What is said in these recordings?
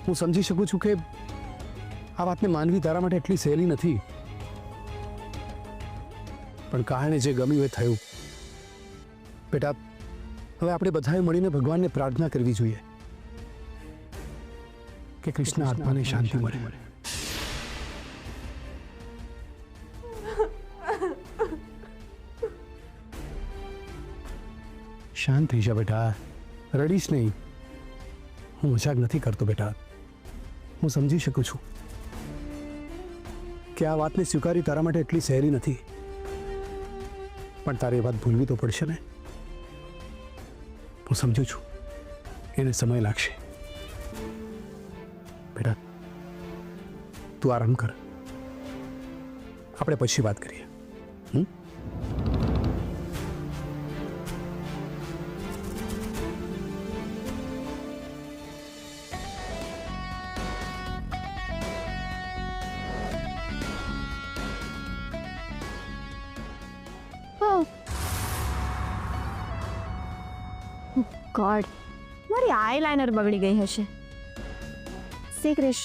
હું સમજી શકું છું કે આ વાતને માનવી તારા માટે એટલી સહેલી નથી, પણ કારણે જે ગમ્યું એ થયું. બેટા, હવે આપણે બધાએ મળીને ભગવાનને પ્રાર્થના કરવી જોઈએ કે કૃષ્ણ આત્માને શાંતિ મળે. શાંત થઈ જા બેટા, રડીશ નહીં. હું મજાક નથી કરતો બેટા. હું સમજી શકું છું કે આ વાતને સ્વીકારી તારા માટે એટલી સહેલી નથી, પણ તારે એ વાત ભૂલવી તો પડશે ને. હું સમજુ છું, એને સમય લાગશે. બેટા, તું આરામ કર, આપણે પછી વાત કરીએ. ગોડ, મારી આઈલાઇનર બગડી ગઈ હશે. શ્રી ક્રિશ,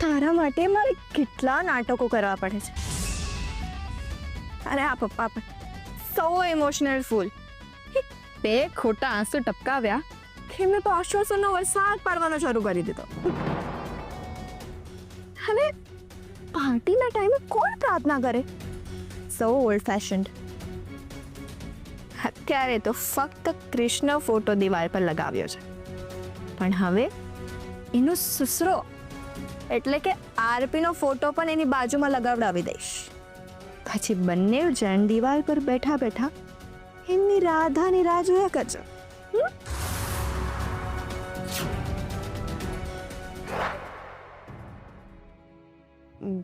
તારા માટે મારે કેટલા નાટકો કરવા પડે છે. અરે આ પપ્પા પણ સો ઇમોશનલ ફૂલ. બે ખોટા આંસુ ટપકાવ્યા કે મેં તો આશ્વાસનનો વરસાદ પાડવાનો શરૂ કરી દીધો. હવે પાર્ટીના ટાઈમે કોણ પ્રાર્થના કરે? સો ઓલ્ડ ફેશન્ડ. અત્યારે તો ફક્ત કૃષ્ણ ફોટો દિવાલ પર લગાવ્યો છે, પણ હવે એનો સસરો એટલે કે આરપીનો ફોટો પણ એની બાજુમાં લગાવડાવી દઈશ. પછી બંને જણ દિવાલ પર બેઠા બેઠા એમની રાધાની રાહ જોયા કરજો.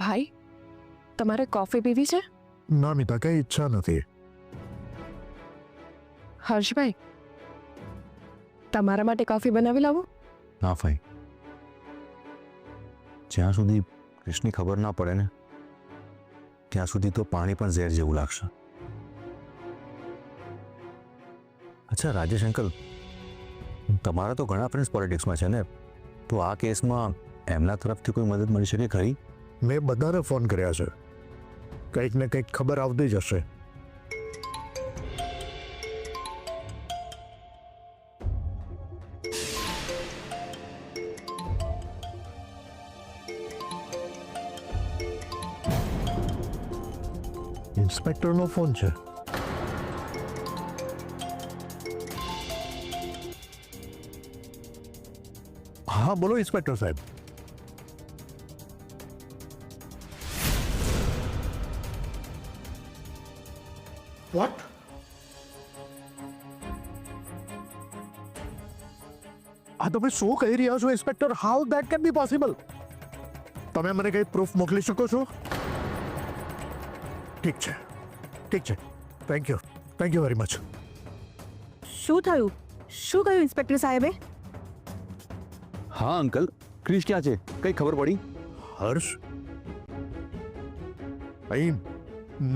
ભાઈ, તમારે કોફી પીવી છે? ના મિતા, કઈ ઈચ્છા નથી. હર્ષભાઈ, તમારા માટે કોફી બનાવી લાવું? ના ભાઈ, જ્યાં સુધી કૃષ્ણની ખબર ના પડે ને ત્યાં સુધી તો પાણી પણ ઝેર જેવું લાગશે. અચ્છા રાજેશ અંકલ, તમારા તો ઘણા ફ્રેન્ડ્સ પોલિટિક્સમાં છે ને, તો આ કેસમાં એમના તરફથી કોઈ મદદ મળી શકે ખરી? મેં બધાને ફોન કર્યા છે, કંઈક ને કંઈક ખબર આવતી જ હશે. ઇન્સ્પેક્ટરનો ફોન છે. હા બોલો ઇન્સ્પેક્ટર સાહેબ. વોટ? આ તમે શું કહી રહ્યા છો inspector? How that can be possible? તમે મને કઈ પ્રૂફ મોકલી શકો છો? ઠીક છે, ઠીક છે. Thank you very much. શું થયું? શું કહ્યું ઇન્સ્પેક્ટર સાહેબે? હા અંકલ, ક્રિશ ક્યાં છે? કઈ ખબર પડી? હર્ષ, અહીં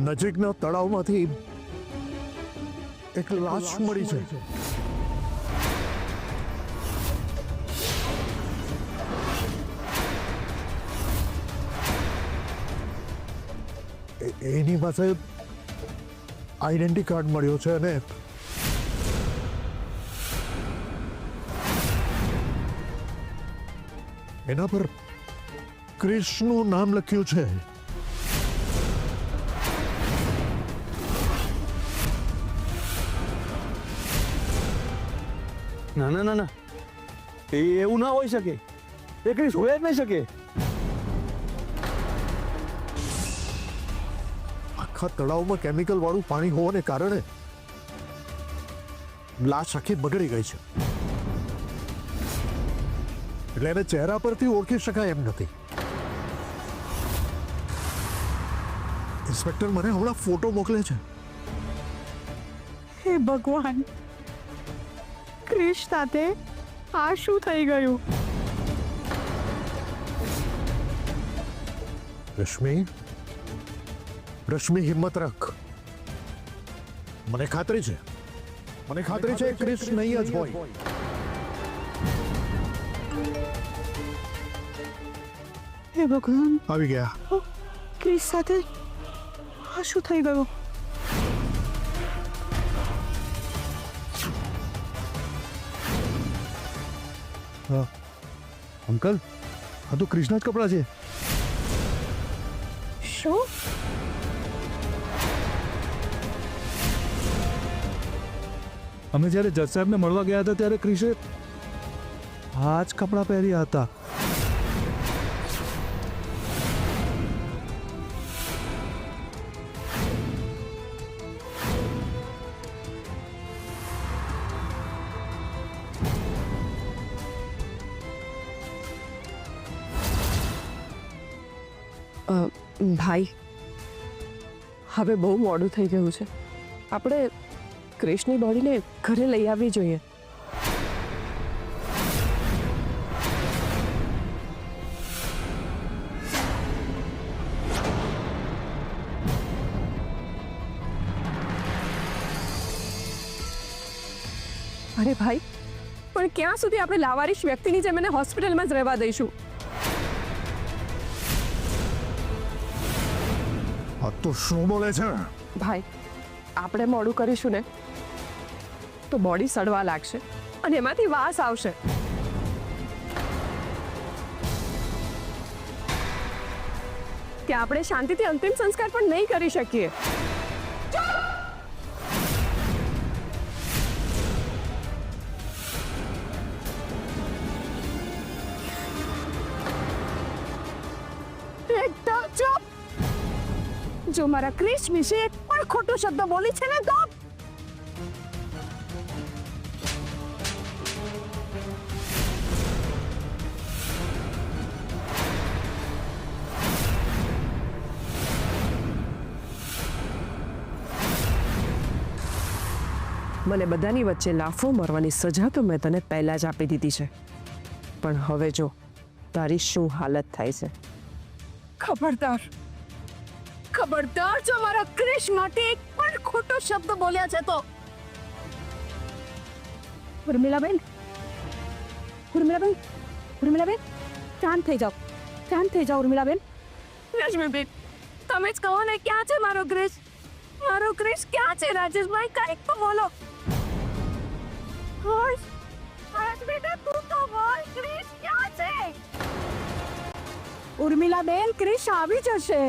નજીકના તળાવમાંથી એક લાશ મળી છે. એની પાસે આઈડેન્ટિટી કાર્ડ મળ્યો છે અને એના પર ક્રિશનું નામ લખ્યું છે. ના ના ના ના, એવું ના હોઈ શકે. એ ક્રિશ હોય જ નહીં શકે. આખા તળાવમાં કેમિકલ વાળું પાણી હોવાને કારણે લાશ આખી બગડી ગઈ છે, એટલે એને ચહેરા પરથી ઓળખી શકાય એમ નથી. ઇન્સ્પેક્ટર મને હમણાં ફોટો મોકલે છે. હે ભગવાન, ક્રિશ સાથે આ શું થઈ ગયું? રશ્મિ હિંમત રાખ. મને ખાતરી છે ક્રિશ નહીં જ હોય. હે ભગવાન, આવી ગયા. ક્રિસ સાથે આ શું થઈ ગયું? અંકલ, આ તો ક્રિષ્ના જ કપડાં છે. શું? અમે જ્યારે જજ સાહેબને મળવા ગયા હતા ત્યારે ક્રિશે આ જ કપડાં પહેર્યા હતા. ભાઈ, હવે બહુ મોડું થઈ ગયું છે. આપણે ક્રિશની બોડીને ઘરે લઈ આવવી જોઈએ. અરે ભાઈ, પણ ક્યાં સુધી આપણે લાવારીશ વ્યક્તિની જેમ એને હોસ્પિટલમાં જ રહેવા દઈશું? આ તો શું બોલે છે? ભાઈ, આપણે મોડું કરીશું ને તો બોડી સડવા લાગશે અને એમાંથી વાસ આવશે. કે આપણે શાંતિથી અંતિમ સંસ્કાર પણ નહીં કરી શકીએ. એકદમ ચૂપ. જો મારા ક્રિશ વિશે એક પણ ખોટો શબ્દ બોલી છે ને તો મને બધાની વચ્ચે લાફો મારવાની સજા તો મેં તને પહેલા જ આપી દીધી છે, પણ હવે જો તારી શું હાલત થાય છે. ખબરદાર, ખબરદાર જો મારા ક્રિશ માટે એક પણ ખોટો શબ્દ બોલ્યા છે તો. ઉર્મિલાબેન, ઉર્મિલાબેન, ઉર્મિલાબેન, શાંત થઈ જાઓ, શાંત થઈ જાઓ ઉર્મિલાબેન. રશ્મિબેન, તમે જ કહો ને, ક્યાં છે મારો ક્રિશ? મારો ક્રિશ ક્યાં છે? રાજેશભાઈ, કંઈક તો બોલો. હર્ષ, હર્ષ બેટા, તું તો બોલ, ક્રિશ ક્યાં છે? ઉર્મિલાબેન, ક્રિશ આવી જશે.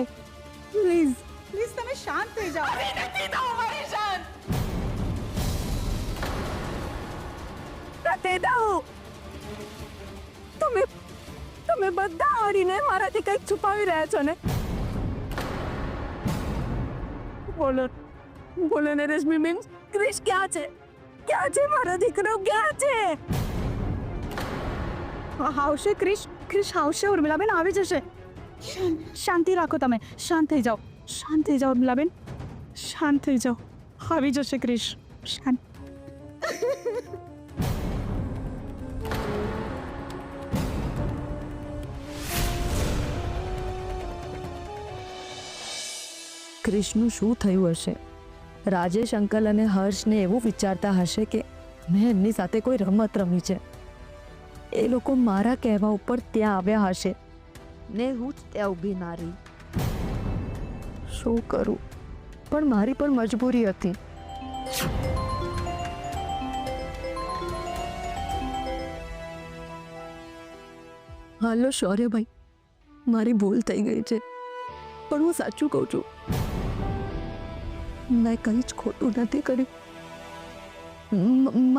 પ્લીઝ, પ્લીઝ તમે શાંત થઈ જાઓ. નથી તો મારી શાંત. રતેદાઓ, તમે બધા હરીને મારાથી કંઈક છુપાવી રહ્યા છો ને? બોલો, બોલો ને રશ્મિ બેન, ક્રિશ ક્યાં છે? ક્યાં છે મારો દીકરો? ક્યાં છે? આવશે ક્રિશ, ક્રિશ આવશે. ઉર્મિલાબેન આવી જશે. શાંતિ રાખો, તમે શાંત થઈ જાઓ, શાંત થઈ જાઓ ઉર્મિલાબેન, શાંત થઈ જાઓ. આવી જશે ક્રિશ, શાંત. ક્રિશનું શું થયું હશે? રાજેશ અંકલ અને હર્ષને એવું વિચારતા હશે કે મેં એમની સાથે કોઈ રમત રમી છે. એ લોકો મારા કહેવા ઉપર ત્યાં આવ્યા હશે ને હું જ ત્યાં ઊભી ના રહી. શું કરું? પણ મારી પણ મજબૂરી હતી. હાલો શૌર્યભાઈ, મારી ભૂલ થઈ ગઈ છે, પણ હું સાચું કહું છું, મેં કંઈ જ ખોટું નથી કર્યું.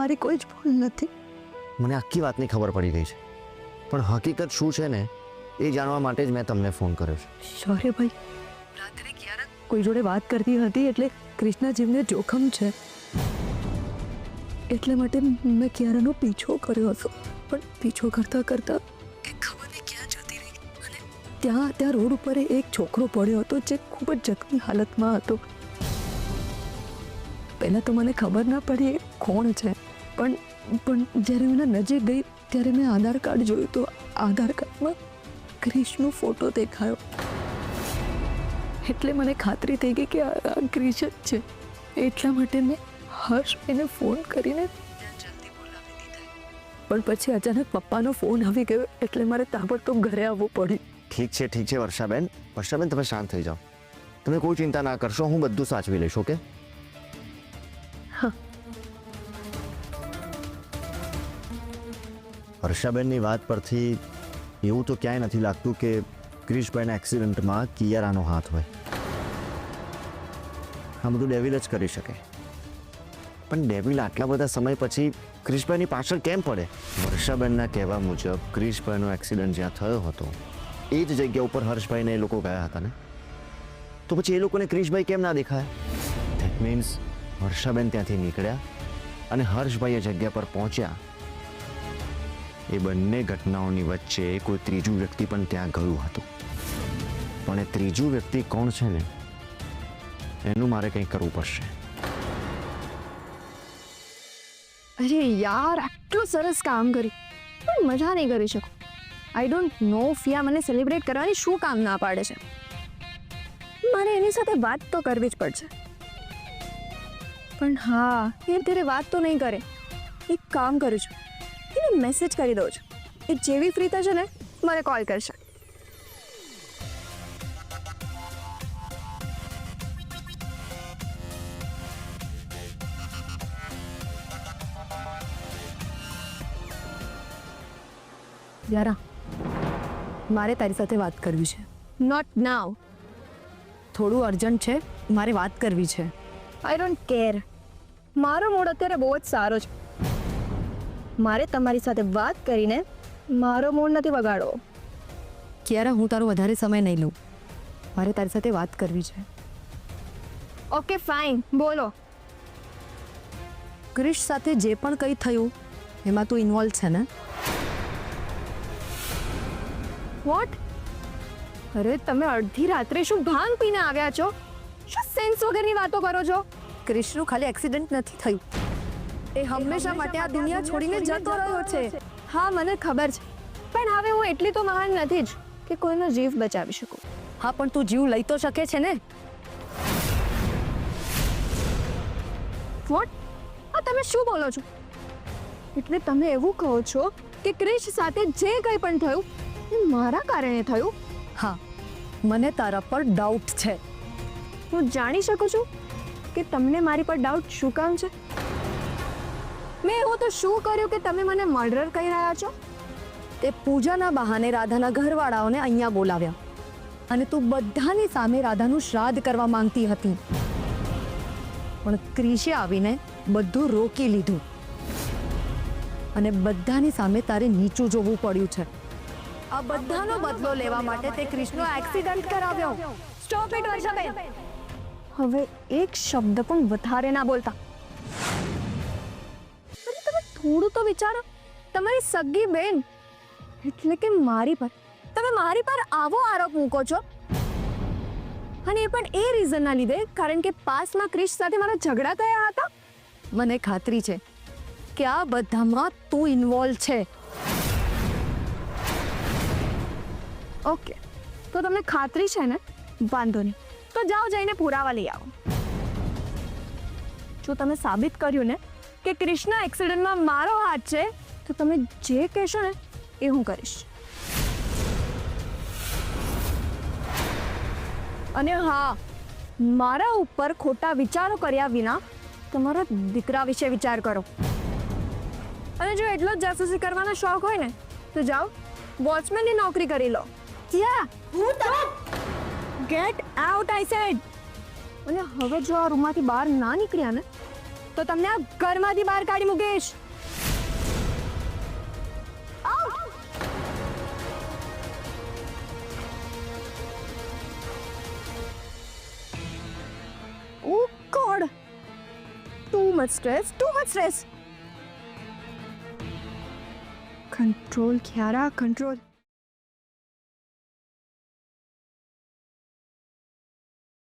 મારી કોઈ જ ભૂલ નથી. મને આખી વાતની ખબર પડી ગઈ છે, પણ હકીકત શું છે ને એ જાણવા માટે જ મેં તમને ફોન કર્યો છે. શૌર્યભાઈ, રાત્રે ક્યારેક કોઈ જોડે વાત કરતી હતી એટલે કૃષ્ણા જીવને જોખમ છે એટલે માટે મેં ક્યારાનો પીછો કર્યો હતો. પણ પીછો કરતા કરતા એ ખબર નહીં ક્યાં જતી રહી અને ત્યાં રોડ ઉપર એક છોકરો પડ્યો હતો જે ખૂબ જ જખમી હાલતમાં હતો. પહેલાં તો મને ખબર ના પડી એ કોણ છે, પણ જ્યારે હું એના નજીક ગઈ ત્યારે મેં આધાર કાર્ડ જોયું તો આધાર કાર્ડમાં ક્રિશનો ફોટો દેખાયો. એટલે મને ખાતરી થઈ ગઈ કે આ ક્રિશ જ છે. એટલા માટે મેં હર્ષભાઈને ફોન કરીને જલ્દી બોલાવી દીધા. પણ પછી અચાનક પપ્પાનો ફોન આવી ગયો એટલે મારે તાબડતોબ ઘરે આવવું પડ્યું. ઠીક છે વર્ષાબેન. વર્ષાબેન તમે શાંત થઈ જાઓ. તમે કોઈ ચિંતા ના કરશો, હું બધું સાચવી લઈશ. ઓકે? વર્ષાબેનની વાત પરથી એવું તો ક્યાંય નથી લાગતું કે ક્રિશભાઈના એક્સિડન્ટમાં કિયારાનો હાથ હોય. આ બધું ડેવિલ જ કરી શકે. પણ ડેવિલ આટલા બધા સમય પછી ક્રિશભાઈની પાછળ કેમ પડે? વર્ષાબેનના કહેવા મુજબ ક્રિશભાઈનો એક્સિડન્ટ જ્યાં થયો હતો એ જ જગ્યા ઉપર હર્ષભાઈને એ લોકો ગયા હતા ને, તો પછી એ લોકોને ક્રિશભાઈ કેમ ના દેખાયા? ધેટ મીન્સ વર્ષાબેન ત્યાંથી નીકળ્યા અને હર્ષભાઈ એ જગ્યા પર પહોંચ્યા. એ બંને ઘટનાઓની વચ્ચે કોઈ ત્રીજું વ્યક્તિ પણ ત્યાં ગયું હતું. પણ એ ત્રીજું વ્યક્તિ કોણ છે ને, એનું મારે કંઈક કરવું પડશે. અરે યાર, આટલું સરસ કામ કર્યું પણ મજા નહીં કરી શકું. આઈ ડોન્ટ નો ફિયા મને સેલિબ્રેટ કરવાની શું કામ ના પાડે છે. મારે એની સાથે વાત તો કરવી જ પડશે. પણ હા, એ અત્યારે વાત તો નહીં કરે. એક કામ કરું છું, એને મેસેજ કરી દઉં છું. એ જેવી ફ્રી થશે ને મને કોલ કરશે. યારા, મારે તારી સાથે વાત કરવી છે. નોટ નાવ. થોડું અર્જન્ટ છે, મારે વાત કરવી છે. I don't care. મારો મૂડ અત્યારે બહુ જ સારો છે. મારે તમારી સાથે વાત કરીને મારો મૂડ નથી બગાડવો. કિયારા, હું તારો વધારે સમય નહીં લઉં. મારે તારી સાથે વાત કરવી છે. ઓકે ફાઇન, બોલો. ક્રિશ સાથે જે પણ કંઈ થયું એમાં તું ઇન્વોલ્વ છે ને? વોટ? અરે તમે અડધી રાત્રે શું ભાંગ પીને આવ્યા છો? શું સેન્સ વગરની વાતો કરો છો? ક્રિશનું ખાલી એક્સિડન્ટ નથી થયું, એ હંમેશા માટે આ દુનિયા છોડીને જતો રહ્યો છે. હા, મને ખબર છે, પણ હવે હું એટલી તો મહાન નથી જ કે કોઈનો જીવ બચાવી શકું. હા, પણ તું જીવ લઈ તો શકે છે ને? વોટ? આ તમે શું બોલો છો? એટલે તમે એવું કહો છો કે ક્રિશ સાથે જે કંઈ પણ થયું એ મારા કારણે થયું? હા, મને તારા પર ડાઉટ છે. હું જાણી શકું છું કે તમને મારી પર ડાઉટ શું કામ છે? મેં એવું તો શું કર્યું કે તમે મને મર્ડર કહી રહ્યા છો? તે પૂજાના બહાને રાધાના ઘરવાળાઓને અહીંયા બોલાવ્યા અને તું બધાની સામે રાધાનું શ્રાદ્ધ કરવા માંગતી હતી, પણ ક્રિશે આવીને બધું રોકી લીધું અને બધાની સામે તારે નીચું જોવું પડ્યું છે. આ બધાનો બદલો લેવા માટે તે ક્રિશનો એક્સિડન્ટ કરાવ્યો. સ્ટોપ ઇટ વર્ષાબેન. હવે એક શબ્દ પણ વધારે ના બોલતા. અરે તમે થોડું તો વિચારો. તમારી સગી બેન એટલે કે મારી પર તમે મારી પર આવો આરોપ મૂકો છો, અને એ પણ એ રીઝનના લીધે કારણ કે પાસ્ટમાં ક્રિશ સાથે મારા ઝઘડા થયા હતા. મને ખાતરી છે કે આ બધામાં તું ઇન્વોલ્વ છે. ઓકે, તો તમને ખાતરી છે ને? વાંધો નહીં, તો જાઓ જઈને પુરાવા લઈ આવો. જો તમે સાબિત કર્યું ને કે ક્રિશના એક્સિડન્ટમાં મારો હાથ છે, તો તમે જે કહેશો ને એ હું કરીશ. અને હા, મારા ઉપર ખોટા વિચારો કર્યા વિના તમારા દીકરા વિશે વિચાર કરો. અને જો એટલો જ જાસૂસી કરવાનો શોખ હોય ને તો જાઓ વોચમેનની નોકરી કરી લો. Get out I said. અને હવે જો આ રૂમમાંથી બહાર ના નીકળ્યા ને તો તમને આ ઘરમાંથી બહાર કાઢી મૂકીશ. Oh God! Too much stress. Control, Kiara, control.